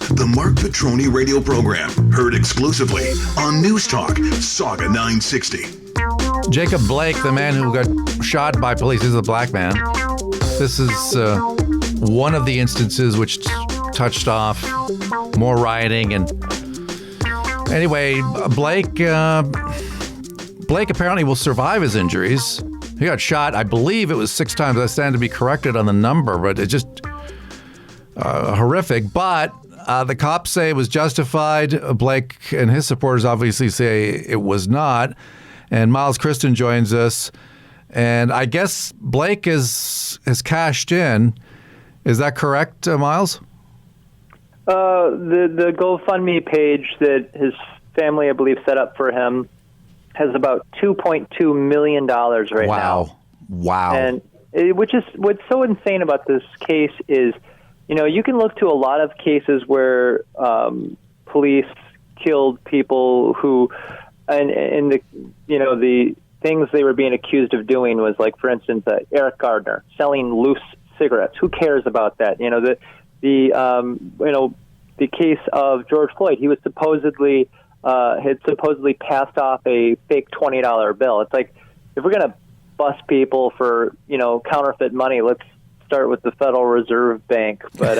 The Marc Patrone radio program, heard exclusively on News Talk, Saga 960. Jacob Blake, the man who got shot by police, this is a black man. This is one of the instances which touched off more rioting. And anyway, Blake apparently will survive his injuries. He got shot, I believe it was 6 times. I stand to be corrected on the number, but it's just horrific. But the cops say it was justified. Blake and his supporters obviously say it was not. And Miles Kristen joins us. And I guess Blake has cashed in. Is that correct, Miles? The GoFundMe page that his family, I believe, set up for him has about $2.2 million right now. Wow. And what's so insane about this case is, you can look to a lot of cases where police killed people who, and the things they were being accused of doing was, like, for instance, Eric Gardner selling loose cigarettes. Who cares about that? The case of George Floyd, he was had supposedly passed off a fake $20 bill. It's like, if we're going to bust people for, counterfeit money, let's start with the Federal Reserve Bank. But,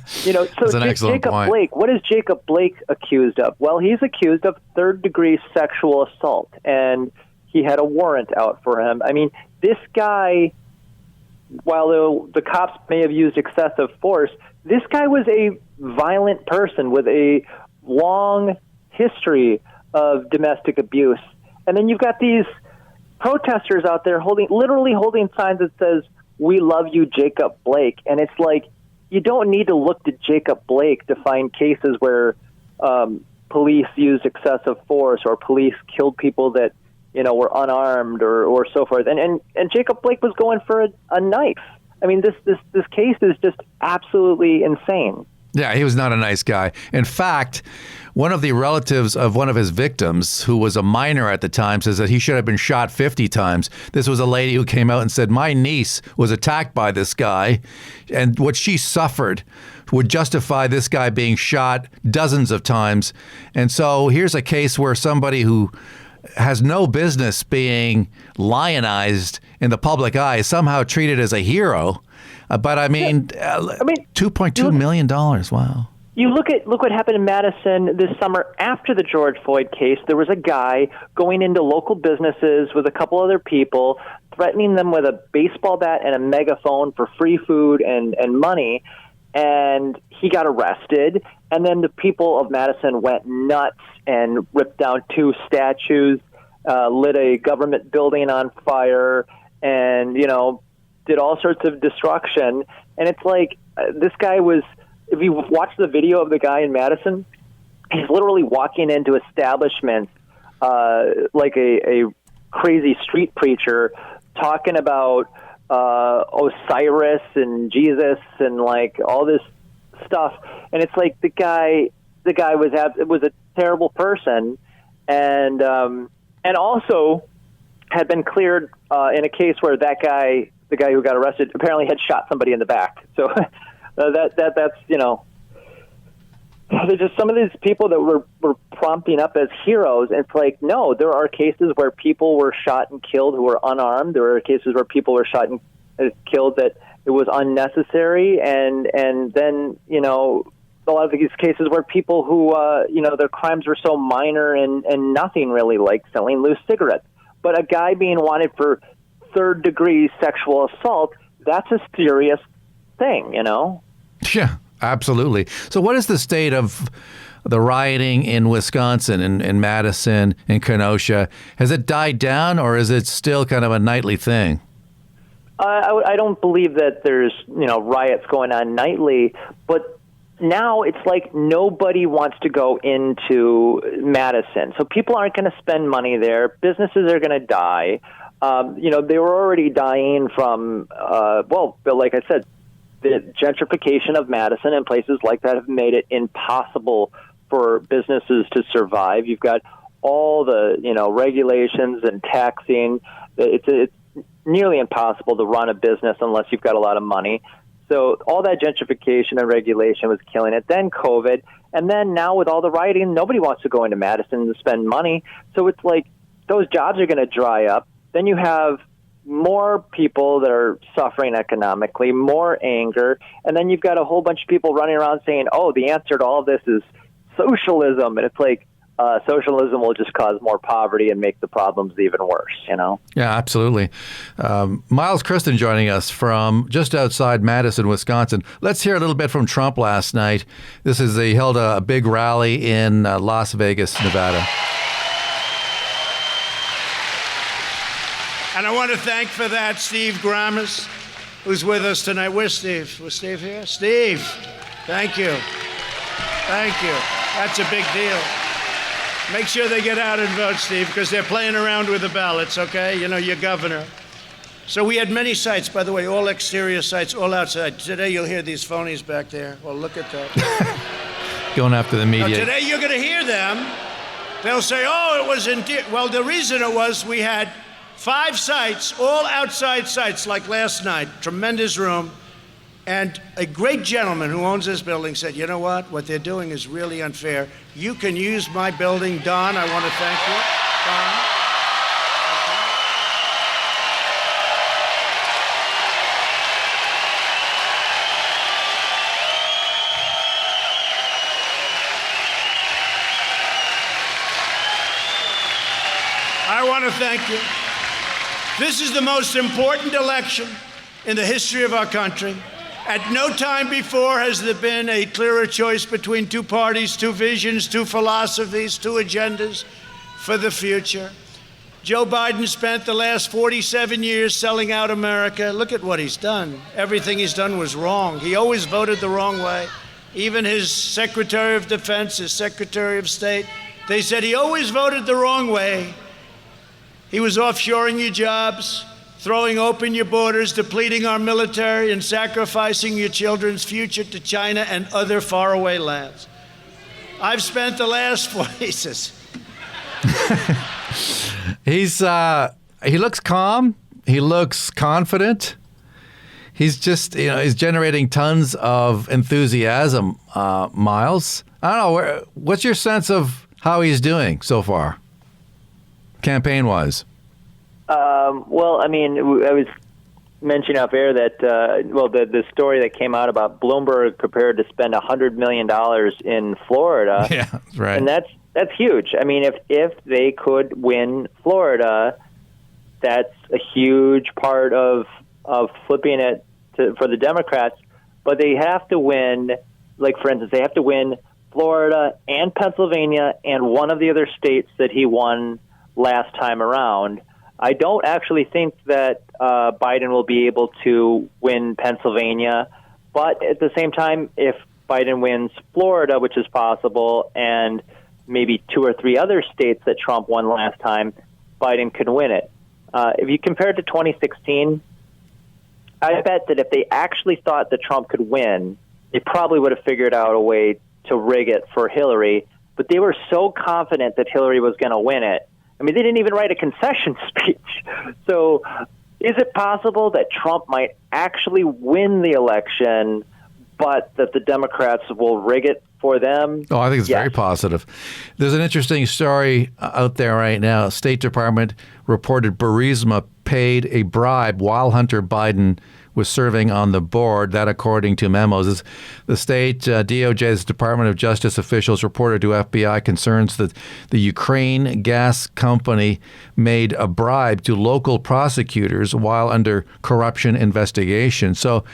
so Jacob Blake, what is Jacob Blake accused of? Well, he's accused of third-degree sexual assault, and he had a warrant out for him. I mean, this guy, while the cops may have used excessive force, this guy was a violent person with a long history of domestic abuse. And then you've got these protesters out there literally holding signs that says, "We love you, Jacob Blake." And it's like, you don't need to look to Jacob Blake to find cases where police used excessive force or police killed people that, were unarmed or so forth. And Jacob Blake was going for a knife. I mean, this case is just absolutely insane. Yeah, he was not a nice guy. In fact, one of the relatives of one of his victims, who was a minor at the time, says that he should have been shot 50 times. This was a lady who came out and said, my niece was attacked by this guy, and what she suffered would justify this guy being shot dozens of times. And so here's a case where somebody who has no business being lionized in the public eye is somehow treated as a hero. But $2.2 million. Wow. You look what happened in Madison this summer after the George Floyd case. There was a guy going into local businesses with a couple other people, threatening them with a baseball bat and a megaphone for free food and money. And he got arrested. And then the people of Madison went nuts and ripped down 2 statues, lit a government building on fire, and, did all sorts of destruction. And it's like, this guy was, if you watch the video of the guy in Madison, he's literally walking into establishments like a crazy street preacher, talking about Osiris and Jesus and like all this stuff. And it's like the guy was a terrible person, and also had been cleared in a case where the guy who got arrested apparently had shot somebody in the back. So that's there's just some of these people that were prompting up as heroes. And it's like, no, there are cases where people were shot and killed who were unarmed. There are cases where people were shot and killed that it was unnecessary. And then, a lot of these cases where people who, their crimes were so minor and nothing really, like selling loose cigarettes. But a guy being wanted for third-degree sexual assault, that's a serious thing, Yeah, absolutely. So what is the state of the rioting in Wisconsin, in Madison, in Kenosha? Has it died down, or is it still kind of a nightly thing? I don't believe that there's, riots going on nightly, but now it's like nobody wants to go into Madison. So people aren't going to spend money there. Businesses are going to die. They were already dying from, like I said, the gentrification of Madison and places like that have made it impossible for businesses to survive. You've got all the, regulations and taxing. It's nearly impossible to run a business unless you've got a lot of money. So all that gentrification and regulation was killing it. Then COVID. And then now with all the rioting, nobody wants to go into Madison to spend money. So it's like those jobs are going to dry up. Then you have more people that are suffering economically, more anger. And then you've got a whole bunch of people running around saying, oh, the answer to all of this is socialism. And it's like, socialism will just cause more poverty and make the problems even worse, you know? Yeah, absolutely. Miles Kristen joining us from just outside Madison, Wisconsin. Let's hear a little bit from Trump last night. He held a big rally in Las Vegas, Nevada. And I want to thank for that Steve Grammas, who's with us tonight. Where's Steve? Was Steve here? Steve, thank you. Thank you. That's a big deal. Make sure they get out and vote, Steve, because they're playing around with the ballots, okay? You know, your governor. So we had many sites, by the way, all exterior sites, all outside. Today you'll hear these phonies back there. Well, look at that. Going after the media. Now, today you're going to hear them. They'll say, oh, it was well, the reason it was we had 5 sites, all outside sites, like last night. Tremendous room. And a great gentleman who owns this building said, you know what they're doing is really unfair. You can use my building. Don, I want to thank you. Don. I want to thank you. This is the most important election in the history of our country. At no time before has there been a clearer choice between 2 parties, 2 visions, 2 philosophies, 2 agendas for the future. Joe Biden spent the last 47 years selling out America. Look at what he's done. Everything he's done was wrong. He always voted the wrong way. Even his Secretary of Defense, his Secretary of State, they said he always voted the wrong way. He was offshoring your jobs, throwing open your borders, depleting our military, and sacrificing your children's future to China and other faraway lands. I've spent the last 4 years. He looks calm. He looks confident. He's just, he's generating tons of enthusiasm, Miles. I don't know. What's your sense of how he's doing so far, campaign-wise? Well, I mean, I was mentioning off air that, the story that came out about Bloomberg prepared to spend $100 million in Florida. Yeah, right. And that's huge. I mean, if they could win Florida, that's a huge part of flipping it for the Democrats. But they have to win, like, for instance, they have to win Florida and Pennsylvania and one of the other states that he won last time around. I don't actually think that Biden will be able to win Pennsylvania, but at the same time, if Biden wins Florida, which is possible, and maybe 2 or 3 other states that Trump won last time, Biden can win it. If you compare it to 2016, I bet that if they actually thought that Trump could win, they probably would have figured out a way to rig it for Hillary, but they were so confident that Hillary was going to win it. I mean, they didn't even write a concession speech. So is it possible that Trump might actually win the election, but that the Democrats will rig it for them? Oh, I think it's very positive. There's an interesting story out there right now. State Department reported Burisma paid a bribe while Hunter Biden was serving on the board. That, according to memos, the state DOJ's Department of Justice officials reported to FBI concerns that the Ukraine gas company made a bribe to local prosecutors while under corruption investigation. So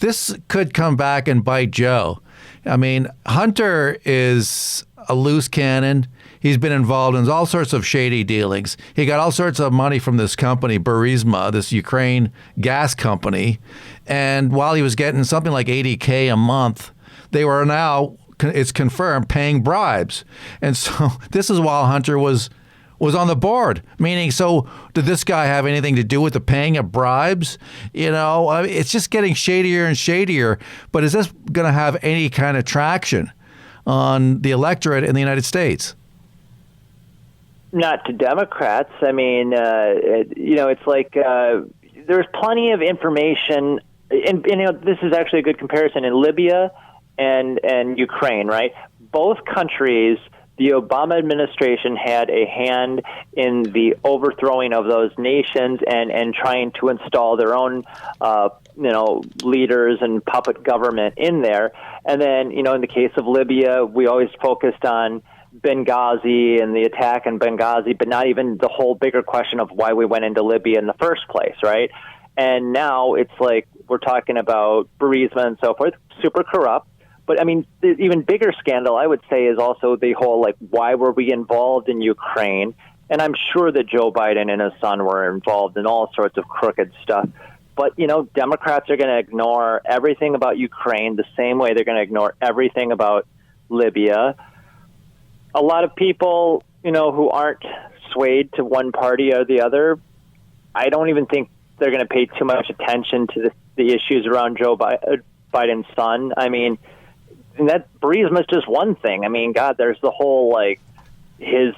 this could come back and bite Joe. I mean, Hunter is a loose cannon. He's been involved in all sorts of shady dealings. He got all sorts of money from this company, Burisma, this Ukraine gas company. And while he was getting something like $80K a month, they were now, it's confirmed, paying bribes. And so this is while Hunter was on the board, meaning, so did this guy have anything to do with the paying of bribes? It's just getting shadier and shadier. But is this going to have any kind of traction on the electorate in the United States? Not to Democrats. I mean, it's like there's plenty of information and this is actually a good comparison in Libya and Ukraine, right? Both countries, the Obama administration had a hand in the overthrowing of those nations and trying to install their own, leaders and puppet government in there. And then, in the case of Libya, we always focused on Benghazi and the attack in Benghazi, but not even the whole bigger question of why we went into Libya in the first place, right? And now it's like we're talking about Burisma and so forth, super corrupt. But, I mean, the even bigger scandal, I would say, is also the whole, why were we involved in Ukraine? And I'm sure that Joe Biden and his son were involved in all sorts of crooked stuff. But, Democrats are going to ignore everything about Ukraine the same way they're going to ignore everything about Libya. A lot of people, who aren't swayed to one party or the other, I don't even think they're going to pay too much attention to the issues around Joe Biden's son. I mean, and that Burisma is just one thing. I mean, God, there's the whole, his,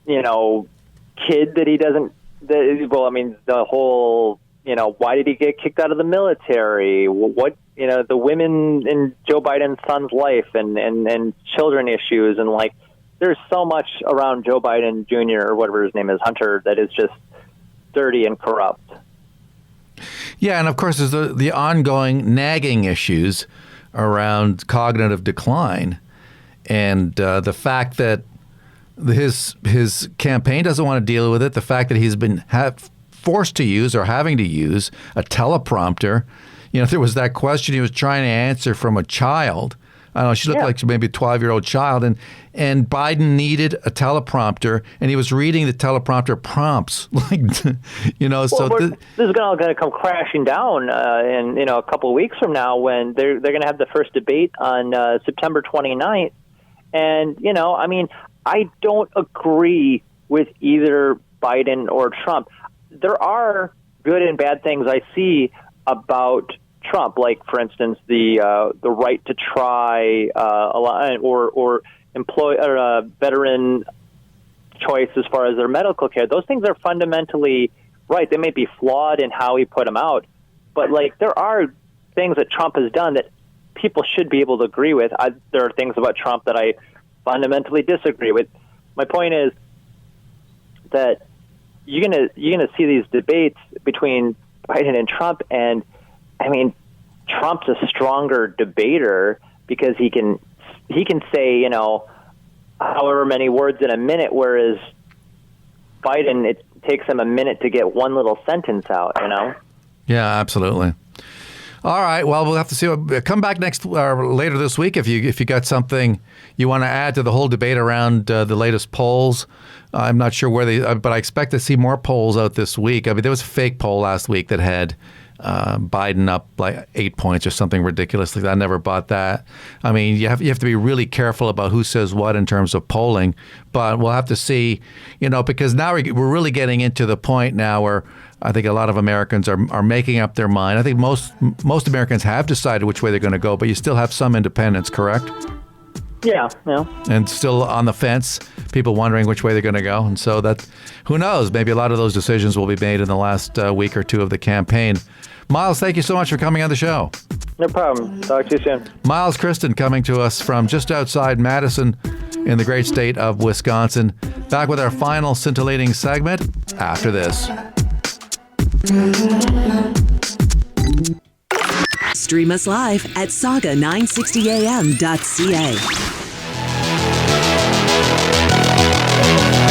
kid that he doesn't, the whole, why did he get kicked out of the military? What, the women in Joe Biden's son's life and children issues. And, there's so much around Joe Biden Jr. or whatever his name is, Hunter, that is just dirty and corrupt. Yeah, and of course there's the ongoing nagging issues around cognitive decline, and the fact that his campaign doesn't want to deal with it, the fact that he's been forced to use or having to use a teleprompter. There was that question he was trying to answer from a child. I don't know, she looked like maybe a 12-year-old child, and Biden needed a teleprompter, and he was reading the teleprompter prompts, this is all going to come crashing down in a couple of weeks from now when they're going to have the first debate on September 29th, and I don't agree with either Biden or Trump. There are good and bad things I see about Trump, like, for instance, the right to try or employ or veteran choice as far as their medical care. Those things are fundamentally right. They may be flawed in how he put them out, but there are things that Trump has done that people should be able to agree with. There are things about Trump that I fundamentally disagree with. My point is that you're gonna see these debates between Biden and Trump, and I mean, Trump's a stronger debater because he can say, however many words in a minute, whereas Biden, it takes him a minute to get one little sentence out, Yeah, absolutely. All right. Well, we'll have to see. Come back later this week if you got something you want to add to the whole debate around the latest polls. I'm not sure where but I expect to see more polls out this week. I mean, there was a fake poll last week that had Biden up 8 points or something ridiculous like that. I never bought that. I mean, you have to be really careful about who says what in terms of polling. But we'll have to see, because now we're really getting into the point now where I think a lot of Americans are making up their mind. I think most Americans have decided which way they're going to go, but you still have some independents, correct? Yeah. And still on the fence, people wondering which way they're going to go. And so who knows, maybe a lot of those decisions will be made in the last week or two of the campaign. Miles, thank you so much for coming on the show. No problem. Talk to you soon. Miles Kristen coming to us from just outside Madison in the great state of Wisconsin. Back with our final scintillating segment after this. Stream us live at saga960am.ca.